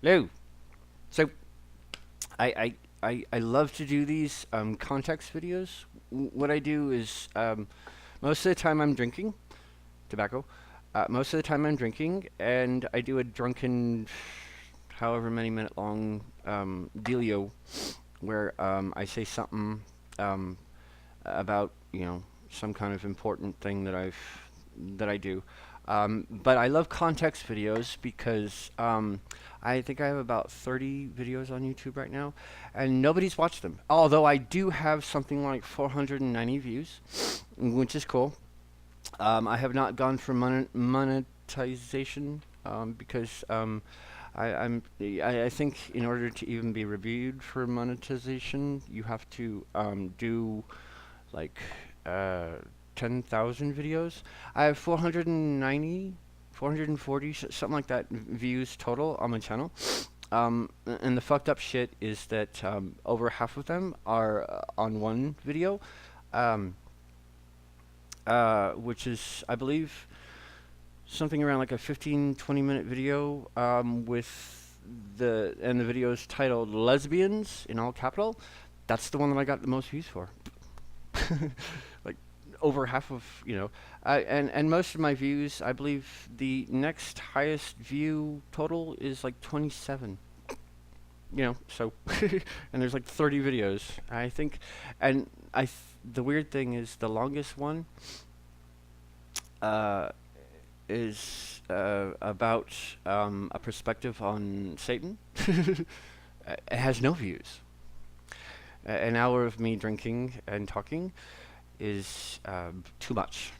Hello. So I love to do these context videos. What I do is most of the time I'm drinking tobacco. Most of the time I'm drinking, and I do a drunken, however many minute long dealio where I say something um, about some kind of important thing that I do. But I love context videos because I think I have about 30 videos on YouTube right now, and nobody's watched them. Although I do have something like 490 views, which is cool. I have not gone for monetization because I think in order to even be reviewed for monetization, you have to do like uh, 10,000 videos. I have 490, 440, something like that views total on my channel. And the fucked up shit is that over half of them are on one video, um, which is, I believe, something around like a 15, 20-minute video with the video is titled Lesbians in all capital. That's the one that I got the most views for. Like over half of and most of my views, I believe the next highest view total is like 27. So and there's like 30 videos, I think. And the weird thing is the longest one uh is about a perspective on Satan. It has no views. An hour of me drinking and talking is too much.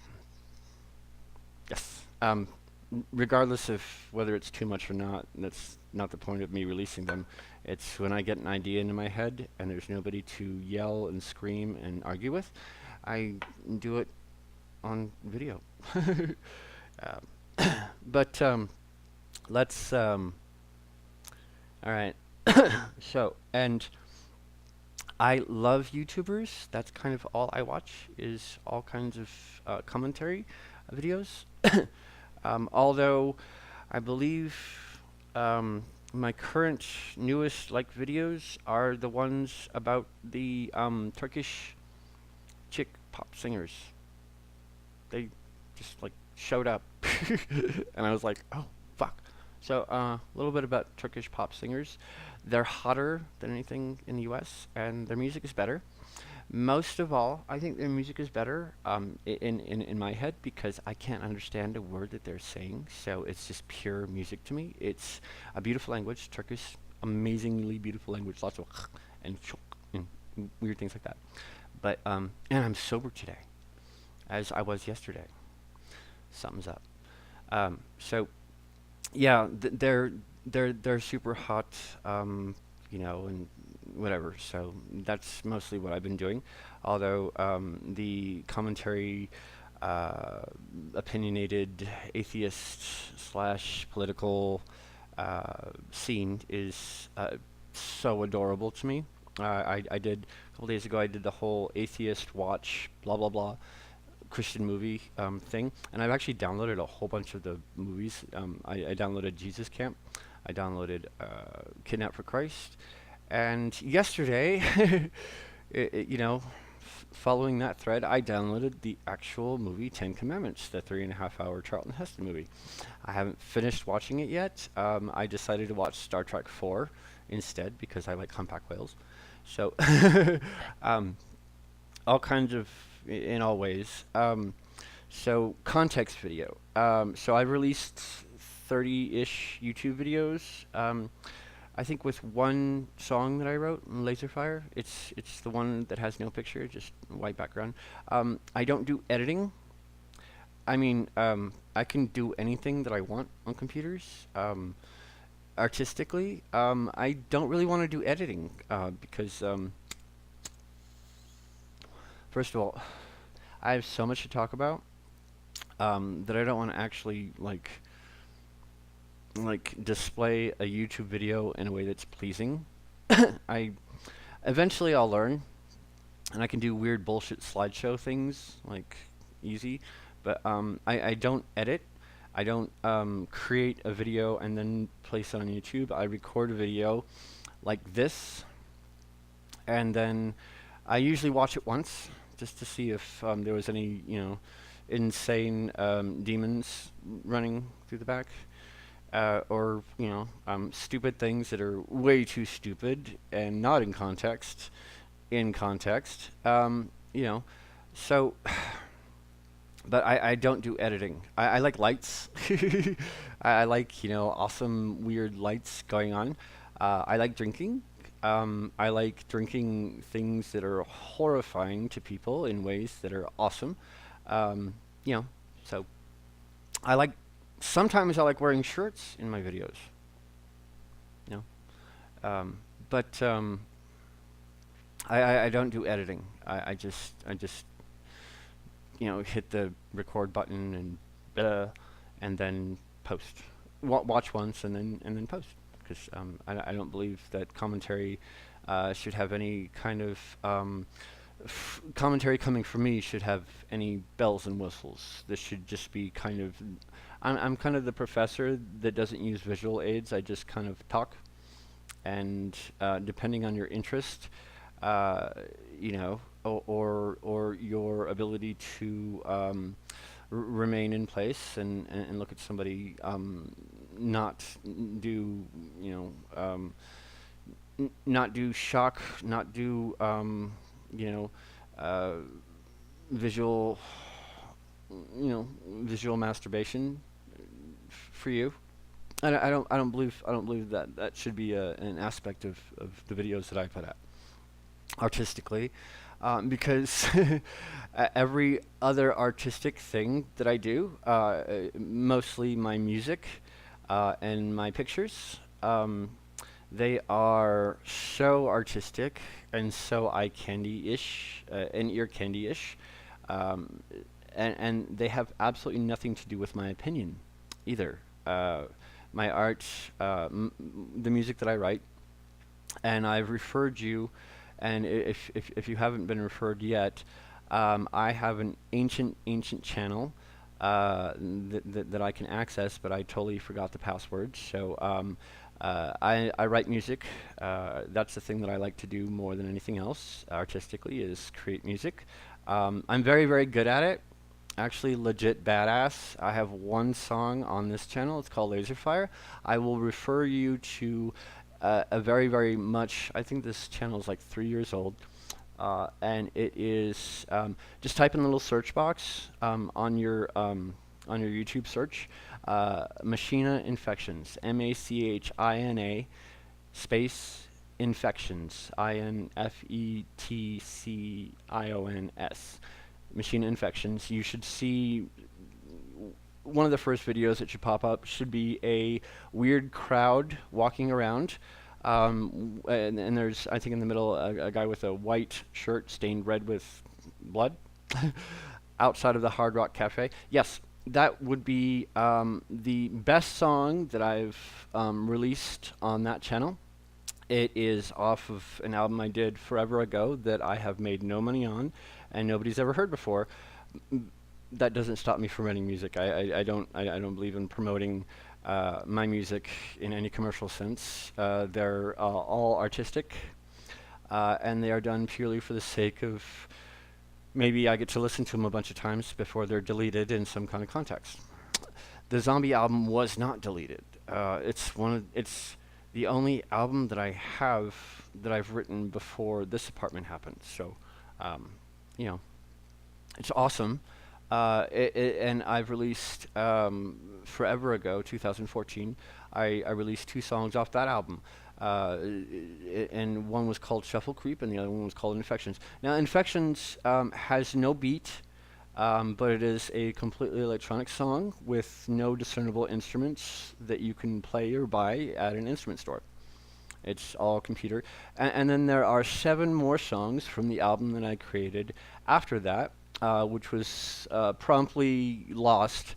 Yes. Regardless of whether it's too much or not, that's not the point of me releasing them. It's when I get an idea into my head and there's nobody to yell and scream and argue with, I do it on video. But let's. All right. So, and I love YouTubers. That's kind of all I watch is all kinds of commentary videos. Although I believe my current newest like videos are the ones about the Turkish chick pop singers. They just like showed up, and I was like, oh fuck. So a little bit about Turkish pop singers. They're hotter than anything in the U.S. and their music is better. Most of all, I think their music is better in my head because I can't understand a word that they're saying. So it's just pure music to me. It's a beautiful language, Turkish, amazingly beautiful language, lots of and and weird things like that. But and I'm sober today, as I was yesterday. Something's up. So yeah, they're super hot, and whatever. So that's mostly what I've been doing. Although the commentary, uh, opinionated atheist slash political scene is so adorable to me. I did a couple days ago. I did the whole atheist watch blah blah blah Christian movie thing, and I've actually downloaded a whole bunch of the movies. I downloaded Jesus Camp, I downloaded Kidnap for Christ, and yesterday, following that thread, I downloaded the actual movie Ten Commandments, the 3.5 hour Charlton Heston movie. I haven't finished watching it yet. I decided to watch Star Trek 4 instead because I like humpback whales. So, um, all kinds of in all ways. So context video. So I released 30-ish YouTube videos. I think with one song that I wrote, Laserfire. It's the one that has no picture, just white background. I don't do editing. I mean, I can do anything that I want on computers. Artistically, I don't really want to do editing because first of all, I have so much to talk about that I don't want to actually like display a YouTube video in a way that's pleasing. I eventually I'll learn, and I can do weird bullshit slideshow things like easy, but I don't edit. I don't create a video and then place it on YouTube. I record a video like this, and then I usually watch it once just to see if there was any, insane demons running through the back, or stupid things that are way too stupid and not in context. In context, so. But I don't do editing. I like lights. I like, awesome, weird lights going on. I like drinking. I like drinking things that are horrifying to people in ways that are awesome. Um, you know, so I like, sometimes I like wearing shirts in my videos, you know. But I don't do editing. I just hit the record button and then post. Watch once and then post, because I don't believe that commentary should have any kind of commentary coming from me should have any bells and whistles. This should just be kind of, I'm kind of the professor that doesn't use visual aids. I just kind of talk, and depending on your interest, uh, or your ability to remain in place and look at somebody not do not do shock, not do you know uh, visual visual masturbation for you. I don't believe that that should be an aspect of the videos that I put out artistically, because every other artistic thing that I do, mostly my music and my pictures, they are so artistic and so eye candy-ish and ear candy-ish, um, and they have absolutely nothing to do with my opinion either. My art, the music that I write, and I've referred you, and if you haven't been referred yet, I have an ancient channel that I can access, but I totally forgot the password. So I write music. That's the thing that I like to do more than anything else artistically, is create music. I'm very, very good at it. Actually, legit badass. I have one song on this channel. It's called Laserfire. I will refer you to a very, very much. I think this channel is like 3 years old, and it is just type in the little search box on your YouTube search, Machina Infections, Machina space Infections, Infettions. Machina Infections. You should see one of the first videos that should pop up should be a weird crowd walking around. And there's, I think in the middle, a guy with a white shirt stained red with blood outside of the Hard Rock Cafe. Yes, that would be the best song that I've released on that channel. It is off of an album I did forever ago that I have made no money on and nobody's ever heard before. That doesn't stop me from writing music. I don't believe in promoting my music in any commercial sense. They're all artistic, and they are done purely for the sake of maybe I get to listen to them a bunch of times before they're deleted in some kind of context. The Zombie album was not deleted. It's the only album that I have that I've written before this apartment happened. So, um, you know, it's awesome. And I've released forever ago, 2014. I released 2 songs off that album, and one was called Shuffle Creep, and the other one was called Infections. Now, Infections has no beat, but it is a completely electronic song with no discernible instruments that you can play or buy at an instrument store. It's all computer. And then there are 7 more songs from the album that I created after that, which was promptly lost,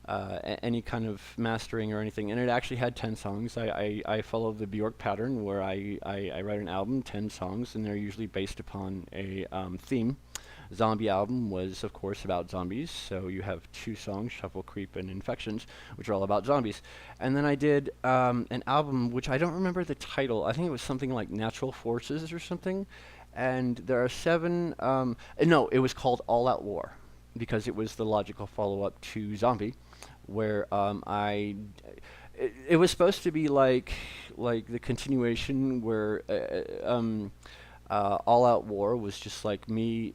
any kind of mastering or anything. And it actually had 10 songs. I follow the Bjork pattern where I write an album, 10 songs, and they're usually based upon a theme. Zombie album was, of course, about zombies. So you have two songs, Shuffle, Creep, and Infections, which are all about zombies. And then I did an album, which I don't remember the title. I think it was something like Natural Forces or something. And there are seven. No, it was called All Out War because it was the logical follow-up to Zombie, where it was supposed to be like the continuation where All Out War was just like me,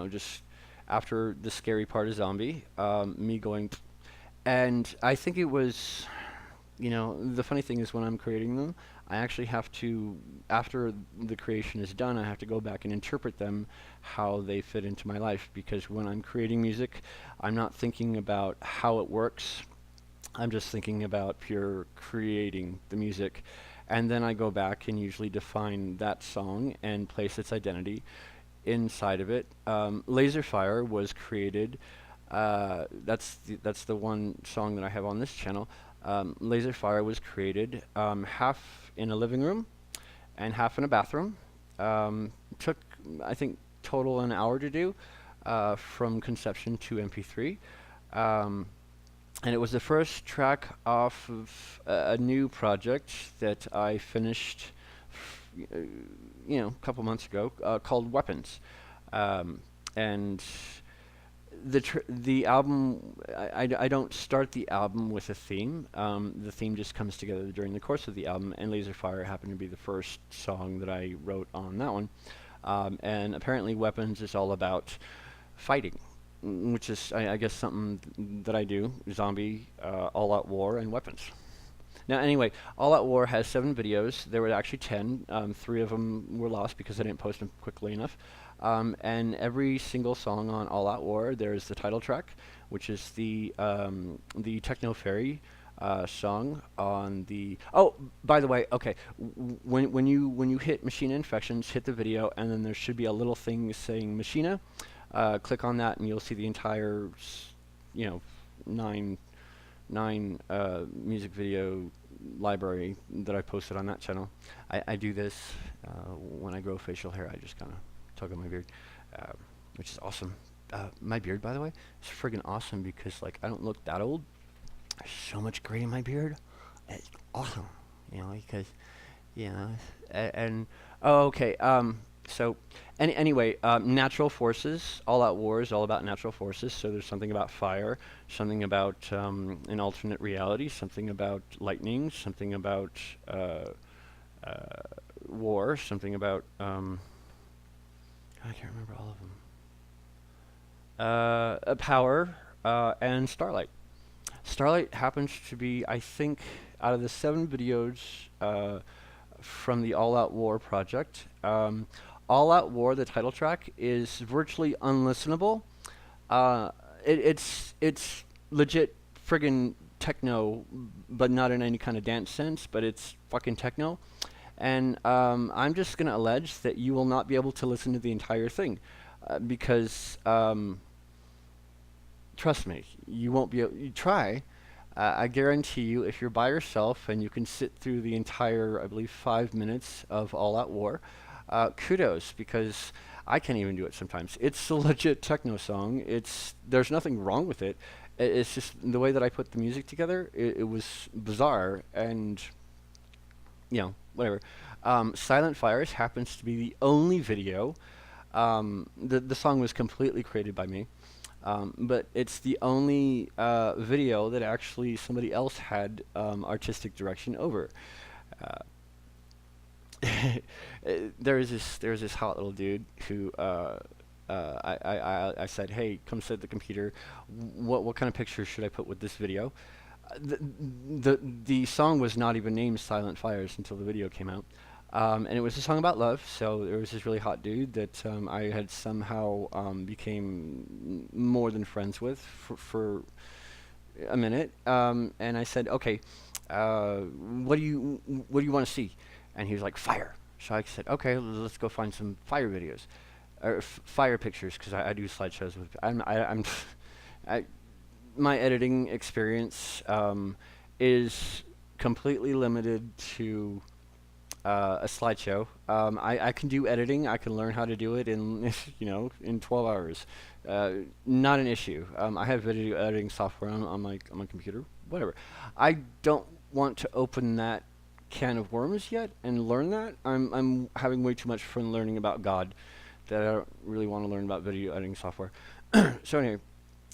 just after the scary part of Zombie, me going, and I think it was, the funny thing is when I'm creating them, I actually have to, after the creation is done, I have to go back and interpret them how they fit into my life because when I'm creating music, I'm not thinking about how it works. I'm just thinking about pure creating the music. And then I go back and usually define that song and place its identity inside of it. Laserfire was created. That's the one song that I have on this channel. Laserfire was created half in a living room and half in a bathroom. Took, I think, total an hour to do from conception to MP3. And it was the first track off of a new project that I finished, a couple months ago, called Weapons. And the album, I don't start the album with a theme. The theme just comes together during the course of the album, and Laserfire happened to be the first song that I wrote on that one. And apparently Weapons is all about fighting, which is, I guess, something that I do. Zombie, All Out War, and Weapons. Now, anyway, All Out War has 7 videos. There were actually 10. 3 of them were lost because I didn't post them quickly enough. And every single song on All Out War, there's the title track, which is the Techno Fairy song on the. Oh, by the way, okay. When you hit Machina Infections, hit the video, and then there should be a little thing saying Machina. Click on that, and you'll see the entire, nine music video library that I posted on that channel. I do this when I grow facial hair. I just kind of tug on my beard, which is awesome. My beard, by the way, is friggin' awesome because I don't look that old. There's so much gray in my beard. It's awesome, because and oh, okay. So, anyway, natural forces. All Out War is all about natural forces. So there's something about fire, something about an alternate reality, something about lightning, something about war, something about I can't remember all of them. Power and Starlight. Starlight happens to be, I think, out of the 7 videos from the All Out War project. All Out War, the title track, is virtually unlistenable. It's legit friggin' techno, but not in any kind of dance sense, but it's fucking techno. And I'm just going to allege that you will not be able to listen to the entire thing because, trust me, you won't be able. You try. I guarantee you, if you're by yourself and you can sit through the entire, I believe, 5 minutes of All Out War, kudos, because I can't even do it sometimes. It's a legit techno song. There's nothing wrong with it. It's just the way that I put the music together. It was bizarre, and whatever. Silent Fires happens to be the only video. The song was completely created by me. But it's the only video that actually somebody else had artistic direction over. There's this hot little dude who I said, hey, come sit at the computer. What kind of pictures should I put with this video? The song was not even named Silent Fires until the video came out. And it was a song about love, so there was this really hot dude that I had somehow became more than friends with for a minute. And I said, okay, what do you want to see? And he was like, fire. So I said, okay, let's go find some fire videos, or fire pictures, because I do slideshows with. My editing experience is completely limited to a slideshow. I can do editing. I can learn how to do it in in 12 hours. Uh, Not an issue. I have video editing software on my computer. Whatever. I don't want to open that can of worms yet and learn that. I'm having way too much fun learning about God that I don't really want to learn about video editing software. So anyway,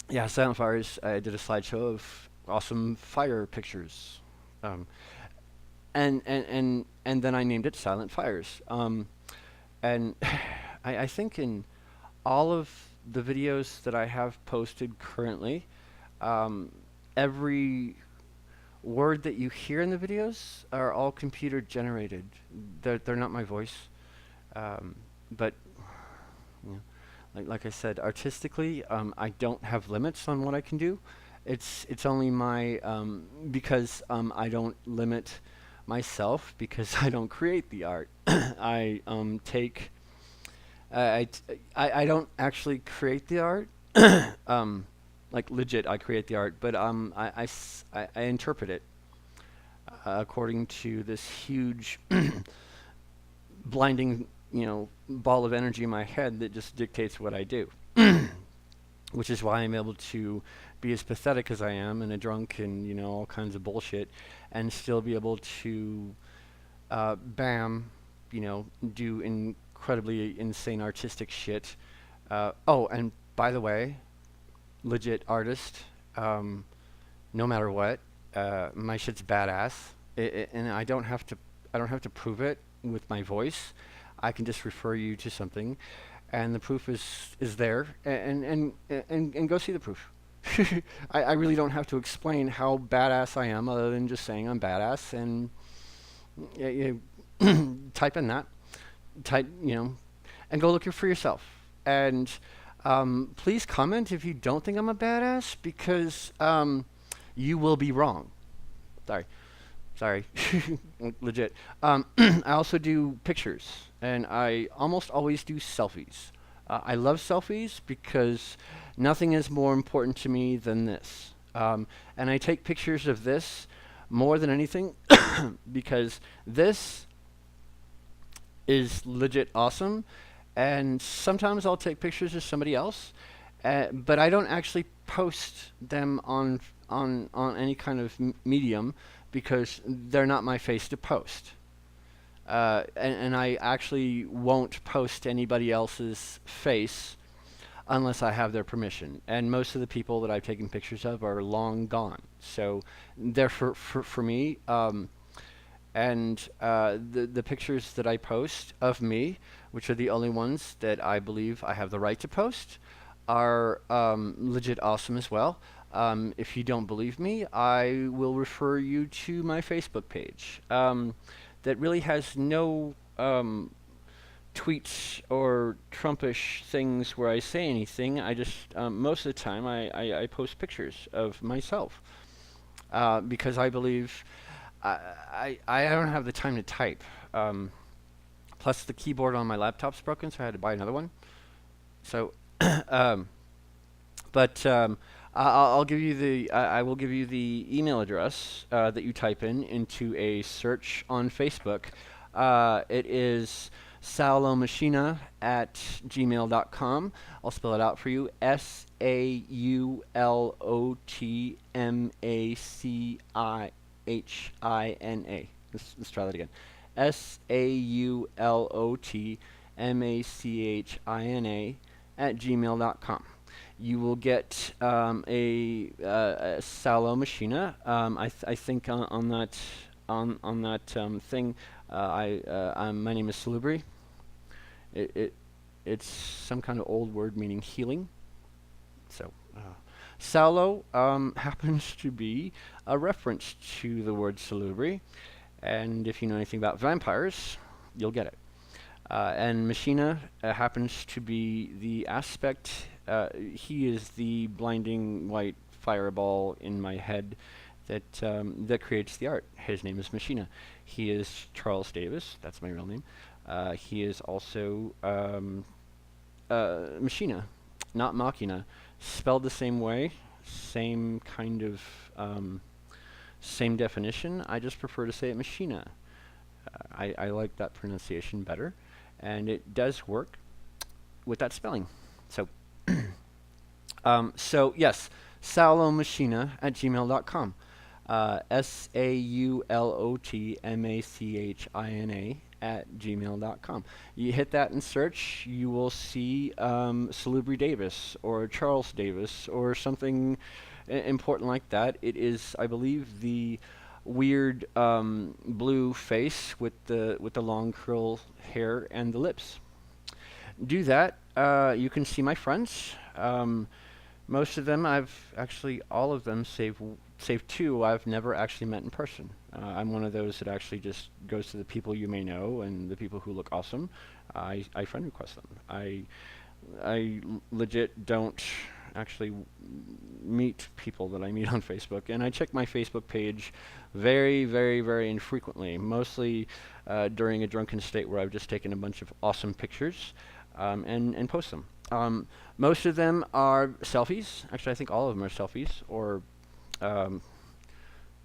yeah, Silent Fires. I did a slideshow of awesome fire pictures. Um, and then I named it Silent Fires. And I think in all of the videos that I have posted currently, um, every word that you hear in the videos are all computer generated. They're not my voice. But you know, like I said, artistically, I don't have limits on what I can do. It's only my because I don't limit myself because I don't create the art. I take I don't actually create the art. um, like legit, I create the art, but I interpret it according to this huge blinding ball of energy in my head that just dictates what I do. Which is why I'm able to be as pathetic as I am and a drunk and all kinds of bullshit, and still be able to bam, do incredibly insane artistic shit. Oh, and by the way, legit artist, no matter what, my shit's badass, and I don't have to prove it with my voice. I can just refer you to something, and the proof is there, and go see the proof. I really don't have to explain how badass I am, other than just saying I'm badass, and type in that, and go look it for yourself. And please comment if you don't think I'm a badass, because you will be wrong. Sorry, legit. I also do pictures, and I almost always do selfies. I love selfies because nothing is more important to me than this. And I take pictures of this more than anything because this is legit awesome. And sometimes I'll take pictures of somebody else, but I don't actually post them on any kind of medium because they're not my face to post. And I actually won't post anybody else's face unless I have their permission. And most of the people that I've taken pictures of are long gone. So they're for me. And the pictures that I post of me, which are the only ones that I believe I have the right to post, are legit awesome as well. If you don't believe me, I will refer you to my Facebook page that really has no tweets or Trumpish things where I say anything. I just, most of the time, I post pictures of myself because I believe I don't have the time to type. Plus, the keyboard on my laptop's broken, so I had to buy another one. So, um, but I'll give you I will give you the email address that you type into a search on Facebook. It is saulomachina at gmail.com. I'll spell it out for you. SAULOTMACIHINA. Let's try that again. SAULOTMACHINA at gmail.com. You will get a Salo Machina. I think on that thing, my name is Salubri. It's some kind of old word meaning healing. So Salo happens to be a reference to the word Salubri, and if you know anything about vampires, you'll get it. And Machina happens to be the aspect. He is the blinding white fireball in my head that that creates the art. His name is Machina. He is Charles Davis. That's my real name. He is also Machina, not Machina, spelled the same way, same kind of same definition. I just prefer to say it Machina. I like that pronunciation better, and it does work with that spelling. So, so yes, saulomachina@gmail.com. SAULOTMACHINA @gmail.com. You hit that in search, you will see Salubri Davis or Charles Davis or something important like that. It is, I believe, the weird blue face with the long curl hair and the lips. Do that. You can see my friends. Most of them, all of them, save two, I've never actually met in person. I'm one of those that actually just goes to the people you may know and the people who look awesome. I friend request them. I legit don't actually meet people that I meet on Facebook, and I check my Facebook page very, very, very infrequently. Mostly during a drunken state where I've just taken a bunch of awesome pictures and post them. Most of them are selfies. Actually, I think all of them are selfies or um,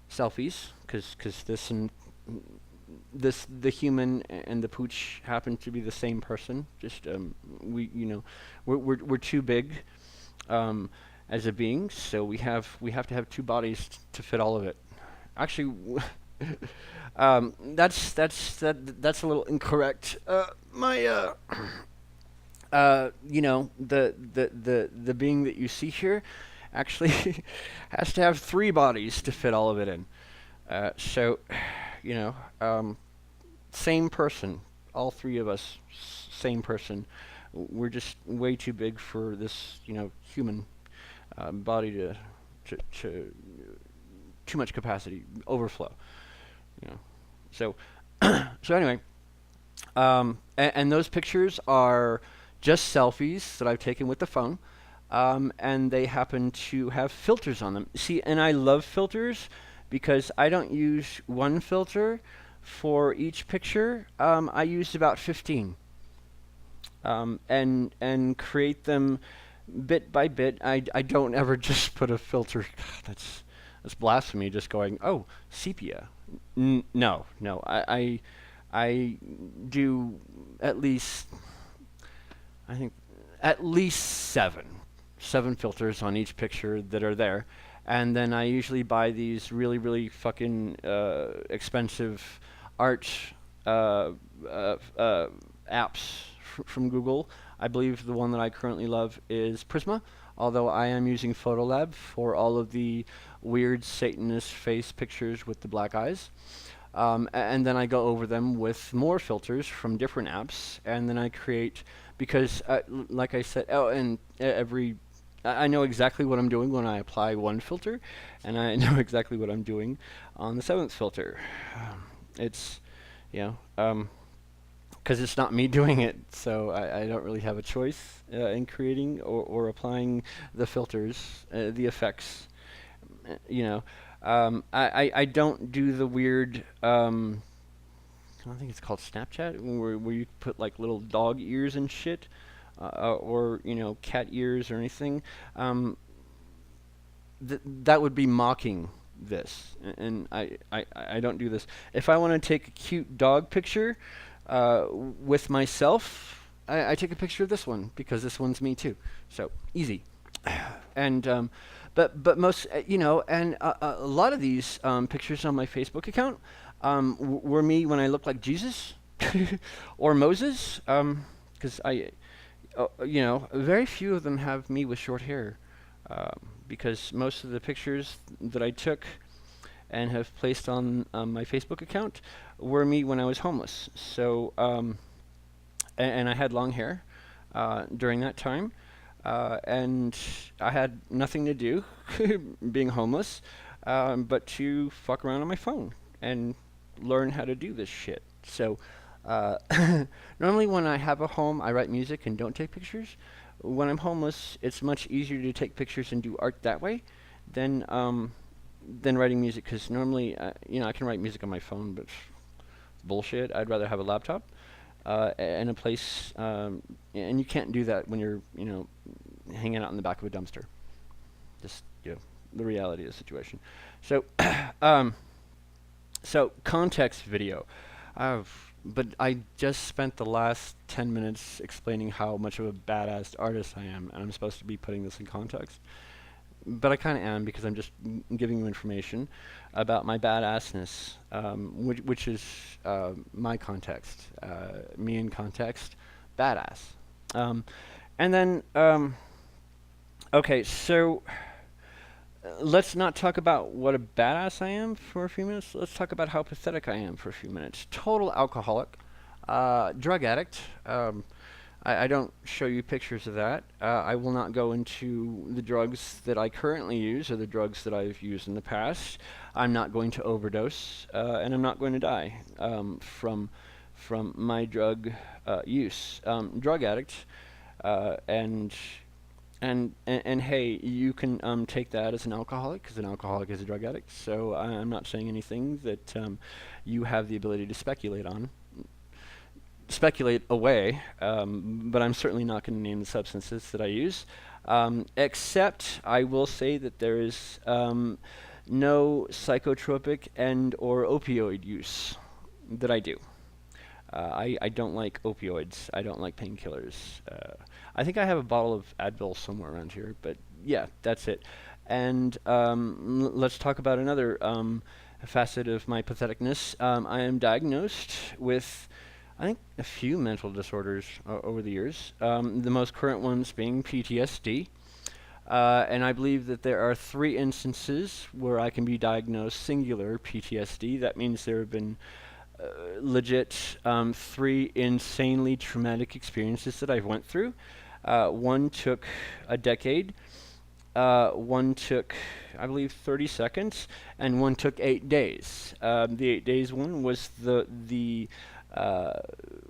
selfies, because the human and the pooch happen to be the same person. Just we're too big as a being, so we have to have two bodies to fit all of it. Actually, that's a little incorrect. My the being that you see here actually has to have three bodies to fit all of it in. So, you know, same person, all three of us, same person. We're just way too big for this, human body to too much capacity, overflow. You know, so so anyway, and those pictures are just selfies that I've taken with the phone, and they happen to have filters on them. See, and I love filters because I don't use one filter for each picture. I use about 15, and create them bit by bit. I don't ever just put a filter. God, that's blasphemy. Just going, oh, sepia. No. I do at least, I think, at least seven filters on each picture that are there, and then I usually buy these really, really fucking expensive art apps from Google. I believe the one that I currently love is Prisma, although I am using Photolab for all of the weird Satanist face pictures with the black eyes. And then I go over them with more filters from different apps, and then I create, because like I said, I know exactly what I'm doing when I apply one filter, and I know exactly what I'm doing on the seventh filter. It's, because it's not me doing it, so I don't really have a choice in creating or applying the filters, the effects, you know. I don't do the weird, I think it's called Snapchat, where you put like little dog ears and shit, or cat ears or anything. That would be mocking this, and I don't do this. If I want to take a cute dog picture with myself, I take a picture of this one because this one's me too. So easy. And but most and a lot of these pictures on my Facebook account were me when I looked like Jesus or Moses, because very few of them have me with short hair, because most of the pictures that I took and have placed on my Facebook account were me when I was homeless. So and I had long hair during that time. And I had nothing to do, being homeless, but to fuck around on my phone and learn how to do this shit. So, normally when I have a home, I write music and don't take pictures. When I'm homeless, it's much easier to take pictures and do art that way than writing music. Because normally, I can write music on my phone, but it's bullshit. I'd rather have a laptop. And a place, and you can't do that when you're, hanging out in the back of a dumpster. Just, the reality of the situation. So, so context video. But I just spent the last 10 minutes explaining how much of a badass artist I am, and I'm supposed to be putting this in context. But I kind of am because I'm just giving you information about my badassness, which is my context, me in context, badass. Um, and then, okay, so let's not talk about what a badass I am for a few minutes. Let's talk about how pathetic I am for a few minutes. Total alcoholic, drug addict. I don't show you pictures of that. I will not go into the drugs that I currently use or the drugs that I've used in the past. I'm not going to overdose, and I'm not going to die from my drug use. Drug addict, and and hey, you can take that as an alcoholic, because an alcoholic is a drug addict. So I'm not saying anything that you have the ability to speculate away, but I'm certainly not going to name the substances that I use. Except I will say that there is no psychotropic and or opioid use that I do. I don't like opioids. I don't like painkillers. I think I have a bottle of Advil somewhere around here, but yeah, that's it. And let's talk about another facet of my patheticness. I am diagnosed with, I think, a few mental disorders over the years. The most current ones being PTSD. And I believe that there are 3 instances where I can be diagnosed singular PTSD. That means there have been legit 3 insanely traumatic experiences that I've went through. One took a decade, one took, I believe, 30 seconds, and one took 8 days. The 8 days one was the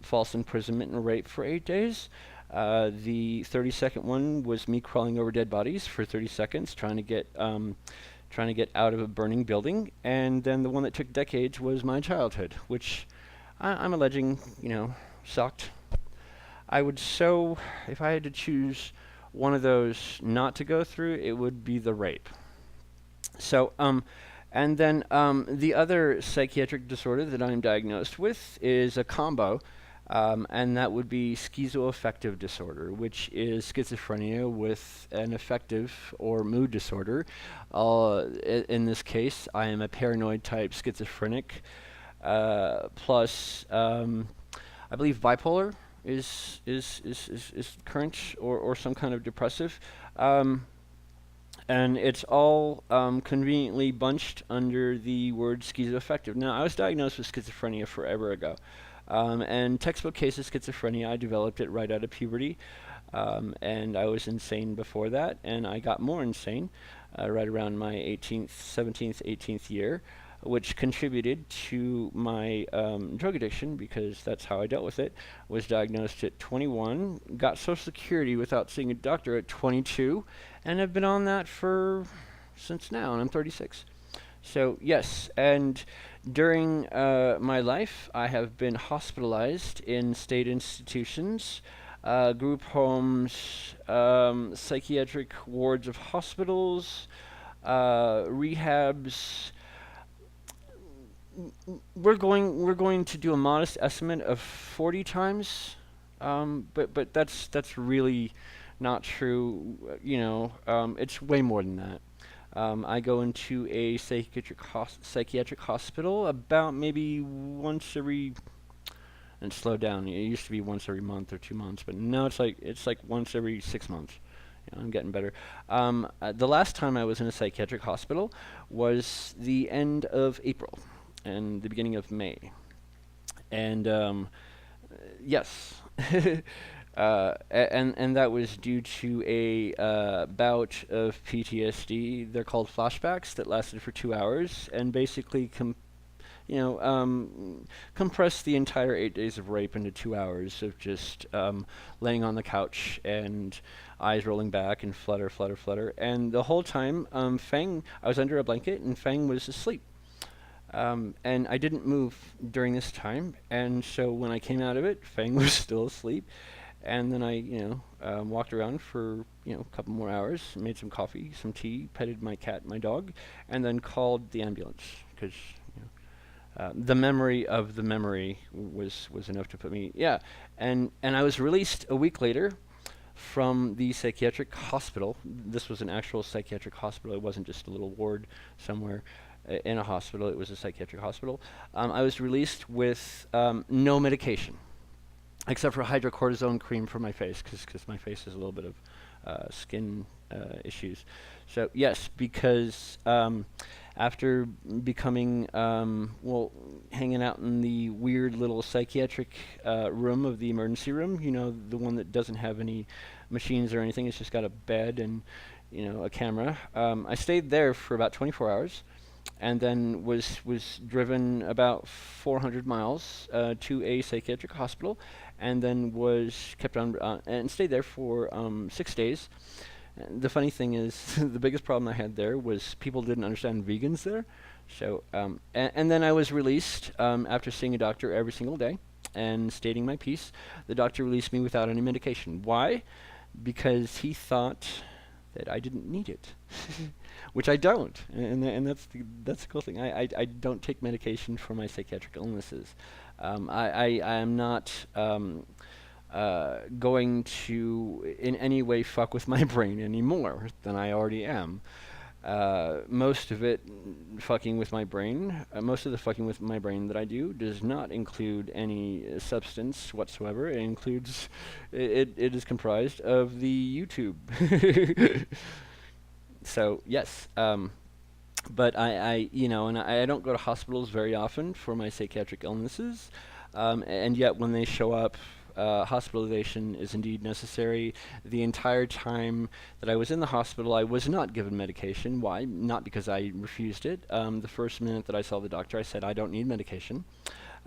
false imprisonment and rape for 8 days. The 30-second one was me crawling over dead bodies for 30 seconds, trying to get out of a burning building. And then the one that took decades was my childhood, which I'm alleging, sucked. I would if I had to choose one of those not to go through, it would be the rape. So, and then the other psychiatric disorder that I'm diagnosed with is a combo, and that would be schizoaffective disorder, which is schizophrenia with an affective or mood disorder. In this case, I am a paranoid type schizophrenic, plus I believe bipolar is current, or some kind of depressive. And it's all conveniently bunched under the word schizoaffective. Now, I was diagnosed with schizophrenia forever ago. And textbook case of schizophrenia, I developed it right out of puberty. And I was insane before that, and I got more insane right around my 18th, 17th, 18th year, which contributed to my drug addiction, because that's how I dealt with it. Was diagnosed at 21, got Social Security without seeing a doctor at 22, and have been on that since now, and I'm 36. So yes, and during my life, I have been hospitalized in state institutions, group homes, psychiatric wards of hospitals, rehabs. We're going to do a modest estimate of 40 times, but that's really not true. It's way more than that. I go into a psychiatric hospital about maybe once every, and slow down. It used to be once every month or 2 months, but now it's like once every 6 months. I'm getting better. The last time I was in a psychiatric hospital was the end of April and the beginning of May, and yes. And that was due to a bout of PTSD. They're called flashbacks that lasted for 2 hours and basically compressed the entire 8 days of rape into 2 hours of just laying on the couch and eyes rolling back and flutter, flutter, flutter. And the whole time, Fang, I was under a blanket and Fang was asleep. And I didn't move during this time, and so when I came out of it, Fang was still asleep. And then I, walked around for, a couple more hours, made some coffee, some tea, petted my cat, my dog, and then called the ambulance because, the memory of the memory was enough to put me, yeah. And I was released a week later from the psychiatric hospital. This was an actual psychiatric hospital. It wasn't just a little ward somewhere in a hospital. It was a psychiatric hospital. I was released with no medication, except for hydrocortisone cream for my face, because my face has a little bit of skin issues. So yes, because after becoming, hanging out in the weird little psychiatric room of the emergency room, the one that doesn't have any machines or anything, it's just got a bed and, a camera. I stayed there for about 24 hours and then was driven about 400 miles to a psychiatric hospital, and then was kept on and stayed there for 6 days. And the funny thing is, the biggest problem I had there was people didn't understand vegans there. So, and then I was released after seeing a doctor every single day and stating my piece. The doctor released me without any medication. Why? Because he thought that I didn't need it, which I don't. And that's the cool thing. I don't take medication for my psychiatric illnesses. I am not going to in any way fuck with my brain any more than I already am. Most of it fucking with my brain, most of the fucking with my brain that I do does not include any substance whatsoever. It includes, it is comprised of the YouTube. So yes, but I don't go to hospitals very often for my psychiatric illnesses, and yet when they show up, hospitalization is indeed necessary. The entire time that I was in the hospital, I was not given medication. Why? Not because I refused it. The first minute that I saw the doctor, I said, I don't need medication.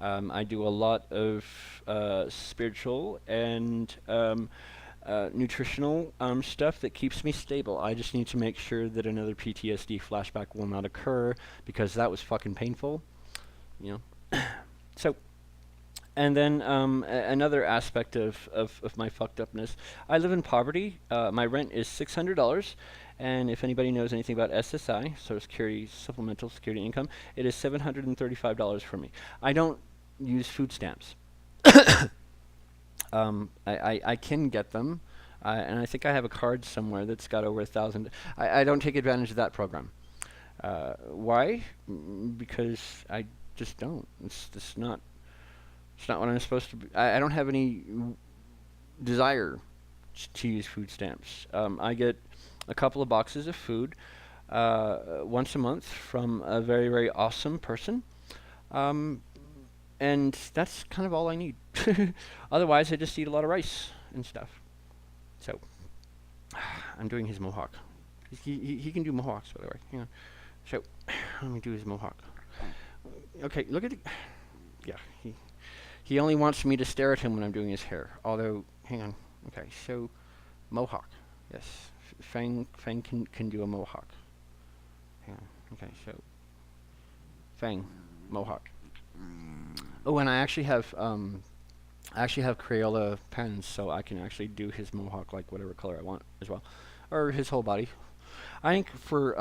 I do a lot of spiritual and nutritional stuff that keeps me stable. I just need to make sure that another PTSD flashback will not occur, because that was fucking painful. So, and then another aspect of my fucked upness, I live in poverty. My rent is $600, and if anybody knows anything about SSI, Social Security Supplemental Security Income, it is $735 for me. I don't use food stamps. I can get them, and I think I have a card somewhere that's got over 1,000. I don't take advantage of that program. Why? Because I just don't. It's not what I'm supposed to be. I don't have any desire to use food stamps. I get a couple of boxes of food once a month from a very, very awesome person. And that's kind of all I need. Otherwise, I just eat a lot of rice and stuff. So, I'm doing his mohawk. He can do mohawks, by the way. Hang on. So, let me do his mohawk. Okay, look at it. Yeah, he only wants me to stare at him when I'm doing his hair. Although, hang on. Okay, so, mohawk. Yes, Fang can do a mohawk. Hang on. Okay, so, Fang, mohawk. Oh, and I actually have Crayola pens, so I can actually do his mohawk like whatever color I want as well, or his whole body. I think for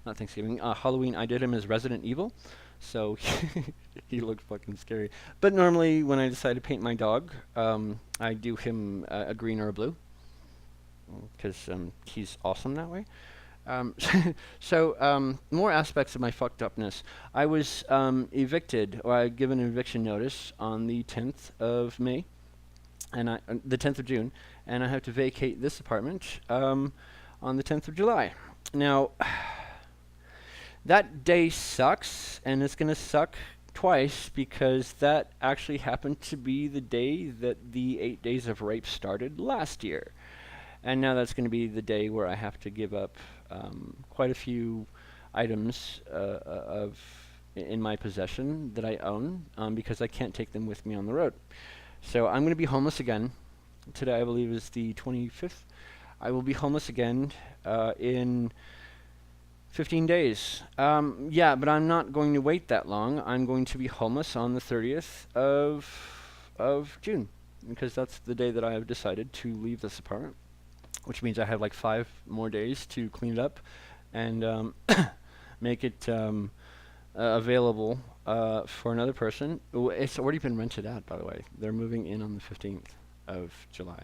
not Thanksgiving, Halloween, I did him as Resident Evil, so he looked fucking scary. But normally, when I decide to paint my dog, I do him a green or a blue, because he's awesome that way. So, more aspects of my fucked upness. I was evicted, or I given an eviction notice on the 10th of May, and the 10th of June, and I have to vacate this apartment on the 10th of July. Now, that day sucks, and it's gonna suck twice, because that actually happened to be the day that the 8 days of rape started last year. And now that's going to be the day where I have to give up quite a few items in my possession that I own, because I can't take them with me on the road. So I'm going to be homeless again. Today, I believe, is the 25th. I will be homeless again in 15 days. Yeah, but I'm not going to wait that long. I'm going to be homeless on the 30th of June, because that's the day that I have decided to leave this apartment, which means I have like 5 more days to clean it up and make it available for another person. It's already been rented out, by the way. They're moving in on the 15th of July.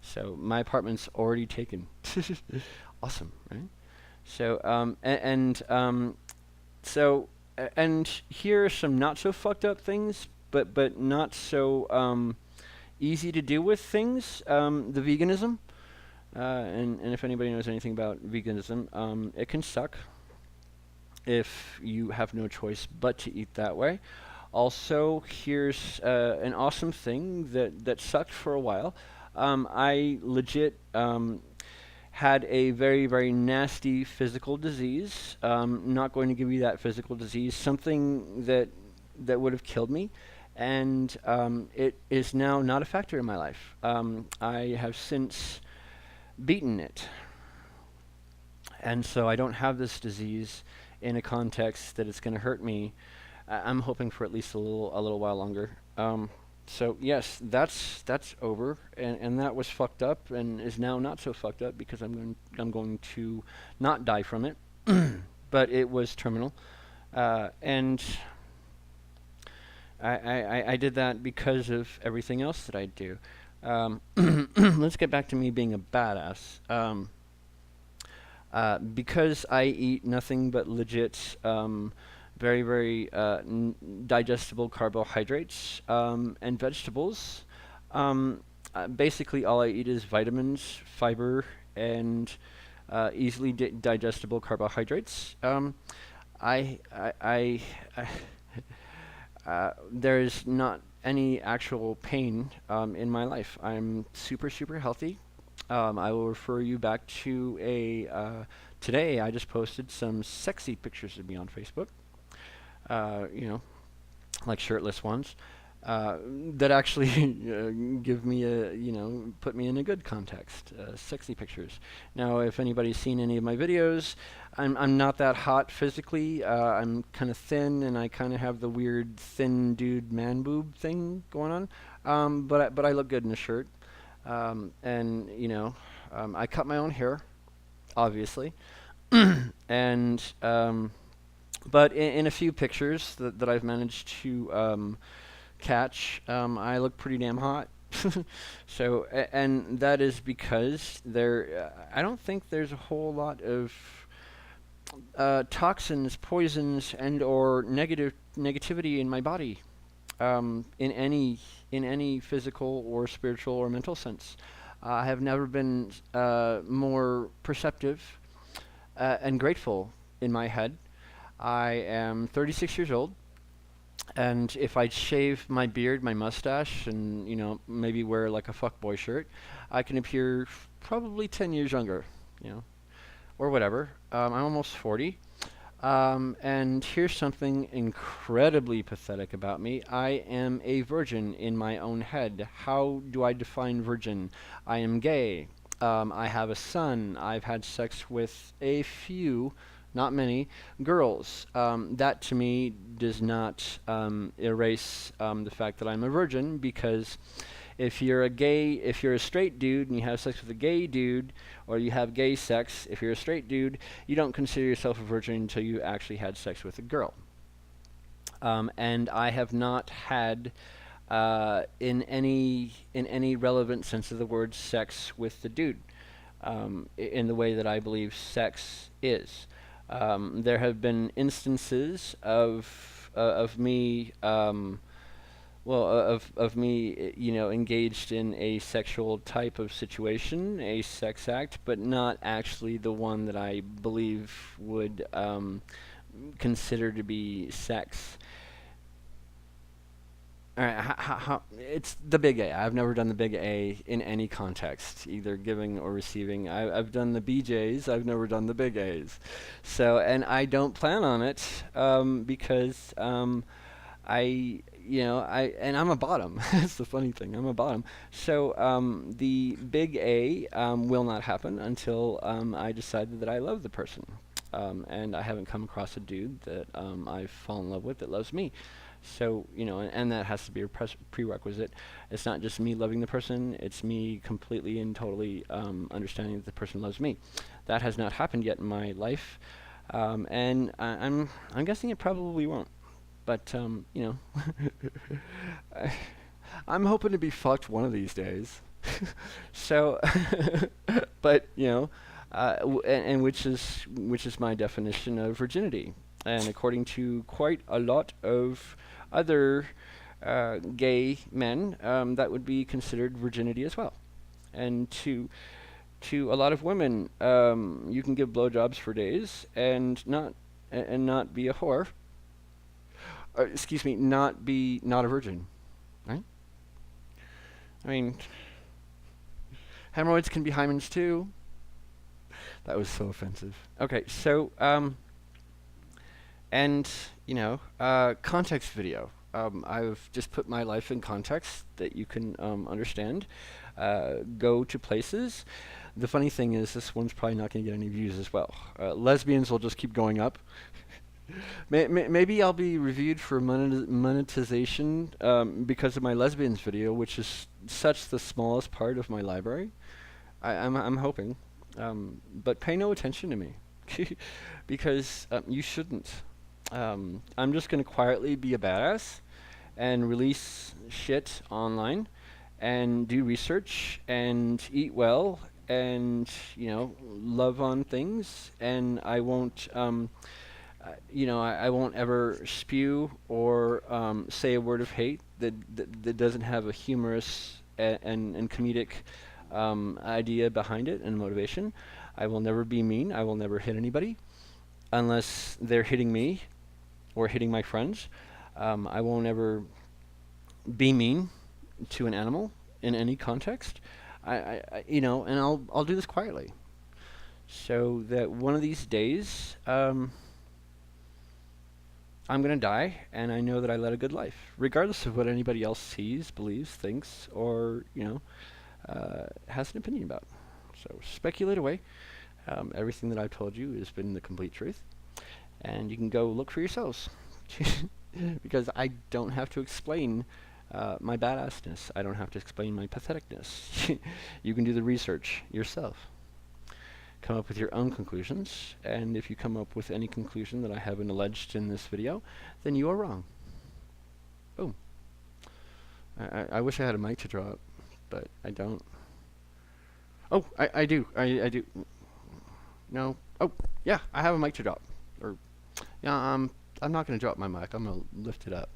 So my apartment's already taken. Awesome, right? So, and here are some not so fucked up things, but not so easy to deal with things. The veganism, and if anybody knows anything about veganism, it can suck if you have no choice but to eat that way. Also, here's an awesome thing that sucked for a while. I legit had a very, very nasty physical disease. Not going to give you that physical disease, something that would have killed me, and it is now not a factor in my life. I have since beaten it, and so I don't have this disease in a context that it's going to hurt me. I'm hoping for at least a little while longer. So yes, that's over, and that was fucked up, and is now not so fucked up because I'm going to not die from it, but it was terminal, and I did that because of everything else that I do. Let's get back to me being a badass. Because I eat nothing but legit, very, very digestible carbohydrates and vegetables. Basically, all I eat is vitamins, fiber, and easily digestible carbohydrates. I there's not any actual pain in my life. I'm super, super healthy. I will refer you back to today I just posted some sexy pictures of me on Facebook. You know, like shirtless ones. That actually give me put me in a good context. Sexy pictures. Now, if anybody's seen any of my videos, I'm not that hot physically. I'm kind of thin, and I kind of have the weird thin dude man boob thing going on. But I look good in a shirt. And I cut my own hair, obviously, and but in a few pictures that I've managed to catch, I look pretty damn hot. So, and that is because I don't think there's a whole lot of toxins, poisons, and or negativity in my body, in any physical or spiritual or mental sense. I have never been more perceptive and grateful in my head. I am 36 years old, and if I shave my beard, my mustache, and maybe wear like a fuckboy shirt, I can appear probably 10 years younger, you know, or whatever. I'm almost 40. And here's something incredibly pathetic about me. I am a virgin in my own head. How do I define virgin? I am gay. I have a son. I've had sex with a few, not many, girls. That to me does not erase the fact that I'm a virgin, because if you're a straight dude and you have sex with a gay dude, or you have gay sex, if you're a straight dude, you don't consider yourself a virgin until you actually had sex with a girl. And I have not had, in any relevant sense of the word, sex with the dude, in the way that I believe sex is. There have been instances of me. Of me, engaged in a sexual type of situation, a sex act, but not actually the one that I believe would consider to be sex. All right, it's the big A. I've never done the big A in any context, either giving or receiving. I've done the BJs. I've never done the big A's. So, and I don't plan on it because and I'm a bottom. That's the funny thing. I'm a bottom. So the big A will not happen until I decide that I love the person. And I haven't come across a dude that I've fallen in love with that loves me. So, and that has to be a prerequisite. It's not just me loving the person, it's me completely and totally understanding that the person loves me. That has not happened yet in my life. And I'm guessing it probably won't. But you know, I, I'm hoping to be fucked one of these days. So, but you know, and which is my definition of virginity, and according to quite a lot of other gay men, that would be considered virginity as well. And to a lot of women, you can give blowjobs for days and not be a whore. Excuse me, not a virgin, right? I mean, hemorrhoids can be hymens too. That was so offensive. Okay, so and you know, context video. I've just put my life in context that you can understand. Go to places. The funny thing is, this one's probably not going to get any views as well. Lesbians will just keep going up. Maybe I'll be reviewed for monetization because of my lesbians video, which is such the smallest part of my library. I'm hoping, but pay no attention to me because you shouldn't. I'm just gonna quietly be a badass and release shit online and do research and eat well and you know love on things and I won't I won't ever spew or say a word of hate that doesn't have a humorous and comedic idea behind it and motivation. I will never be mean. I will never hit anybody unless they're hitting me or hitting my friends. I won't ever be mean to an animal in any context. And I'll do this quietly, so that one of these days, I'm gonna die, and I know that I led a good life, regardless of what anybody else sees, believes, thinks, or has an opinion about. So speculate away. Everything that I've told you has been the complete truth, and you can go look for yourselves. Because I don't have to explain my badassness. I don't have to explain my patheticness. You can do the research yourself. Come up with your own conclusions, and if you come up with any conclusion that I haven't alleged in this video, then you are wrong. Boom. I wish I had a mic to drop, but I don't. Oh, I do. I do. No. Oh, yeah, I have a mic to drop. Or, yeah, I'm not going to drop my mic. I'm going to lift it up.